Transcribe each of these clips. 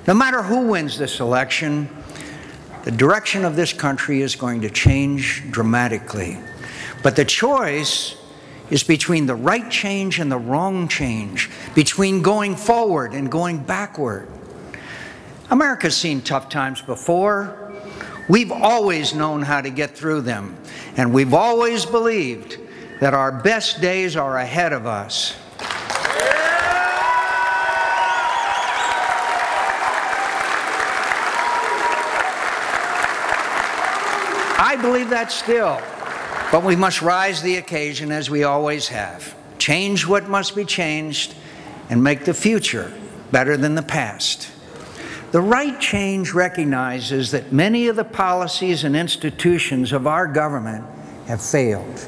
No matter who wins this election, the direction of this country is going to change dramatically. But the choice is between the right change and the wrong change, between going forward and going backward. America's seen tough times before. We've always known how to get through them, and we've always believed that our best days are ahead of us. I believe that still, but we must rise to the occasion as we always have. Change what must be changed and make the future better than the past. The right change recognizes that many of the policies and institutions of our government have failed.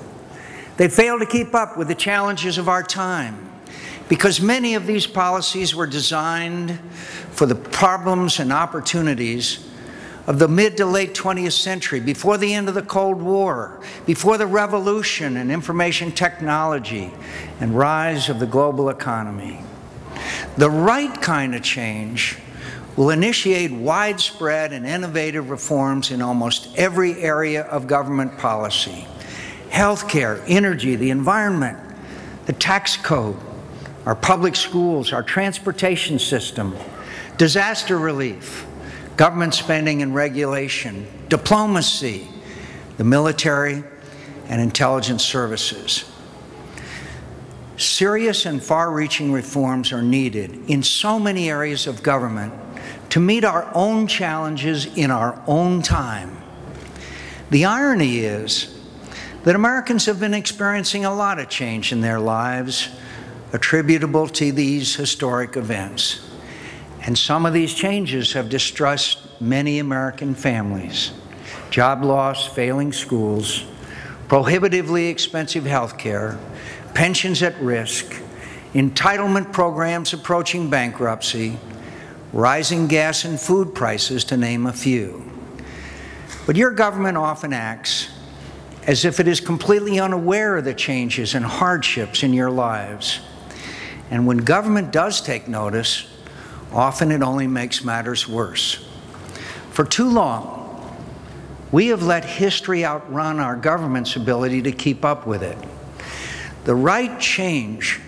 They failed to keep up with the challenges of our time because many of these policies were designed for the problems and opportunities of the mid to late 20th century, before the end of the Cold War, before the revolution in information technology and rise of the global economy. The right kind of change will initiate widespread and innovative reforms in almost every area of government policy: healthcare, energy, the environment, the tax code, our public schools, our transportation system, disaster relief, government spending and regulation, diplomacy, the military, and intelligence services. Serious and far-reaching reforms are needed in so many areas of government to meet our own challenges in our own time. The irony is that Americans have been experiencing a lot of change in their lives attributable to these historic events. And some of these changes have distressed many American families: job loss, failing schools, prohibitively expensive health care, pensions at risk, entitlement programs approaching bankruptcy, rising gas and food prices, to name a few. But your government often acts as if it is completely unaware of the changes and hardships in your lives. And when government does take notice, often it only makes matters worse. For too long, we have let history outrun our government's ability to keep up with it. The right change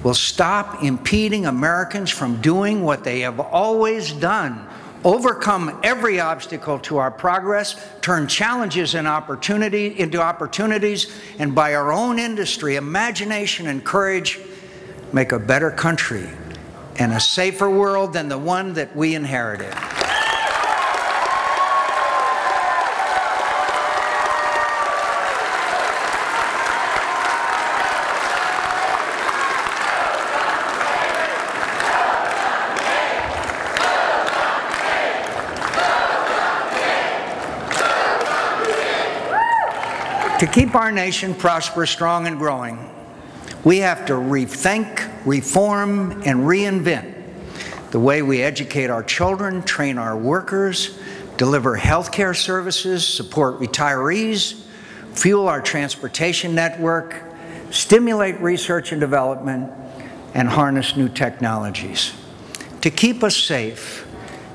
will stop impeding Americans from doing what they have always done: overcome every obstacle to our progress, turn challenges and into opportunities, and by our own industry, imagination, and courage, make a better country and a safer world than the one that we inherited. To keep our nation prosperous, strong, and growing, we have to rethink, reform, and reinvent the way we educate our children, train our workers, deliver health care services, support retirees, fuel our transportation network, stimulate research and development, and harness new technologies. To keep us safe,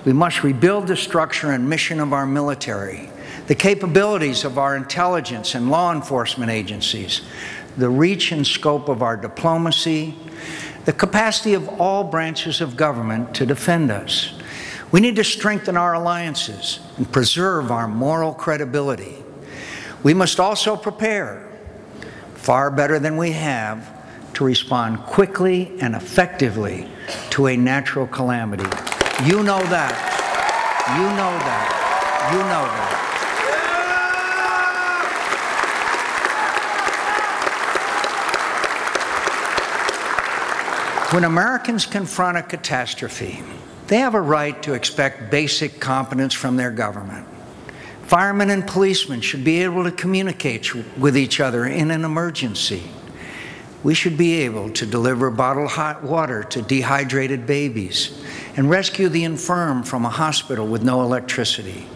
we must rebuild the structure and mission of our military, the capabilities of our intelligence and law enforcement agencies, the reach and scope of our diplomacy, the capacity of all branches of government to defend us. We need to strengthen our alliances and preserve our moral credibility. We must also prepare, far better than we have, to respond quickly and effectively to a natural calamity. You know that. You know that. You know that. When Americans confront a catastrophe, they have a right to expect basic competence from their government. Firemen and policemen should be able to communicate with each other in an emergency. We should be able to deliver bottled hot water to dehydrated babies and rescue the infirm from a hospital with no electricity.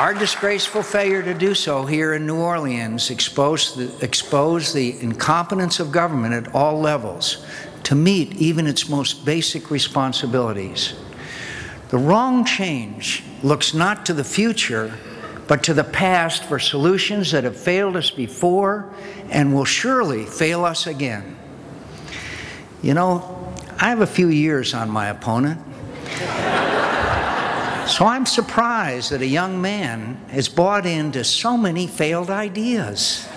Our disgraceful failure to do so here in New Orleans exposed the incompetence of government at all levels to meet even its most basic responsibilities. The wrong change looks not to the future, but to the past for solutions that have failed us before and will surely fail us again. You know, I have a few years on my opponent. So I'm surprised that a young man has bought into so many failed ideas.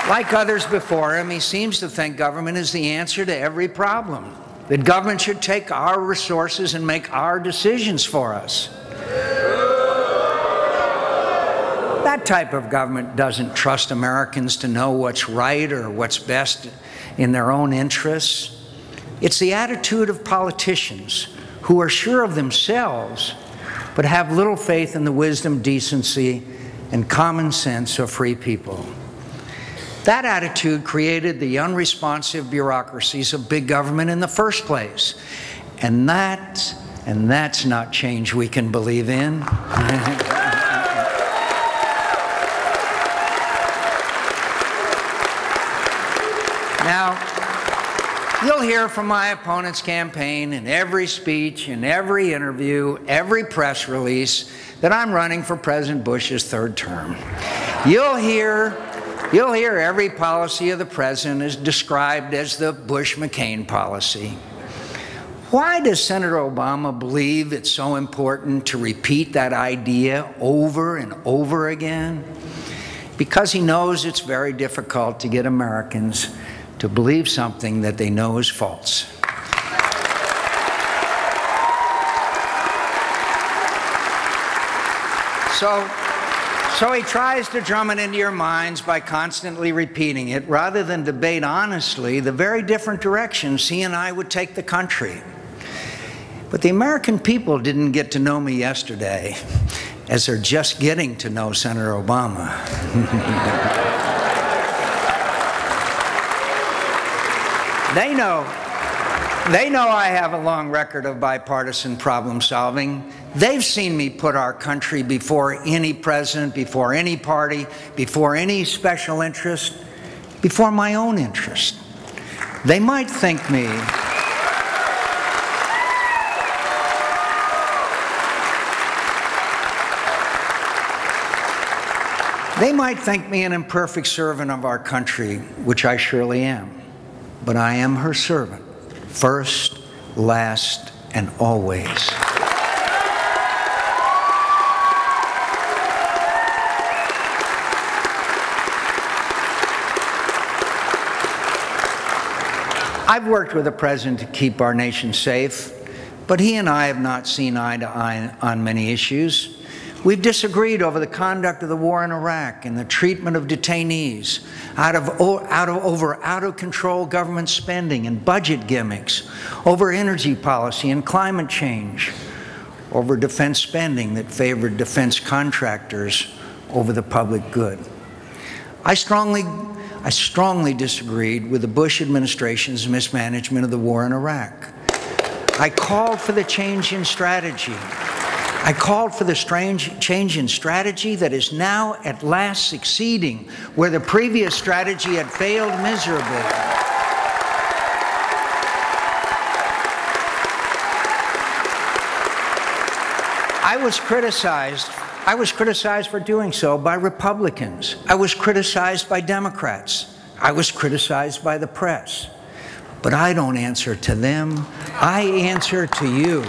Like others before him, he seems to think government is the answer to every problem, that government should take our resources and make our decisions for us. That type of government doesn't trust Americans to know what's right or what's best in their own interests. It's the attitude of politicians who are sure of themselves but have little faith in the wisdom, decency, and common sense of free people. That attitude created the unresponsive bureaucracies of big government in the first place. And that's not change we can believe in. Now, you'll hear from my opponent's campaign in every speech, in every interview, every press release that I'm running for President Bush's third term. You'll hear every policy of the president is described as the Bush-McCain policy. Why does Senator Obama believe it's so important to repeat that idea over and over again? Because he knows it's very difficult to get Americans to believe something that they know is false. So he tries to drum it into your minds by constantly repeating it, rather than debate honestly the very different directions he and I would take the country. But the American people didn't get to know me yesterday, as they're just getting to know Senator Obama. They know I have a long record of bipartisan problem solving. They've seen me put our country before any president, before any party, before any special interest, before my own interest. They might think me an imperfect servant of our country, which I surely am. But I am her servant, first, last, and always. I've worked with the president to keep our nation safe, but he and I have not seen eye to eye on many issues. We've disagreed over the conduct of the war in Iraq and the treatment of detainees, over out-of-control government spending and budget gimmicks, over energy policy and climate change, over defense spending that favored defense contractors over the public good. I strongly disagreed with the Bush administration's mismanagement of the war in Iraq. I called for the change in strategy. I called for the change in strategy that is now at last succeeding where the previous strategy had failed miserably. I was criticized for doing so by Republicans. I was criticized by Democrats. I was criticized by the press. But I don't answer to them. I answer to you.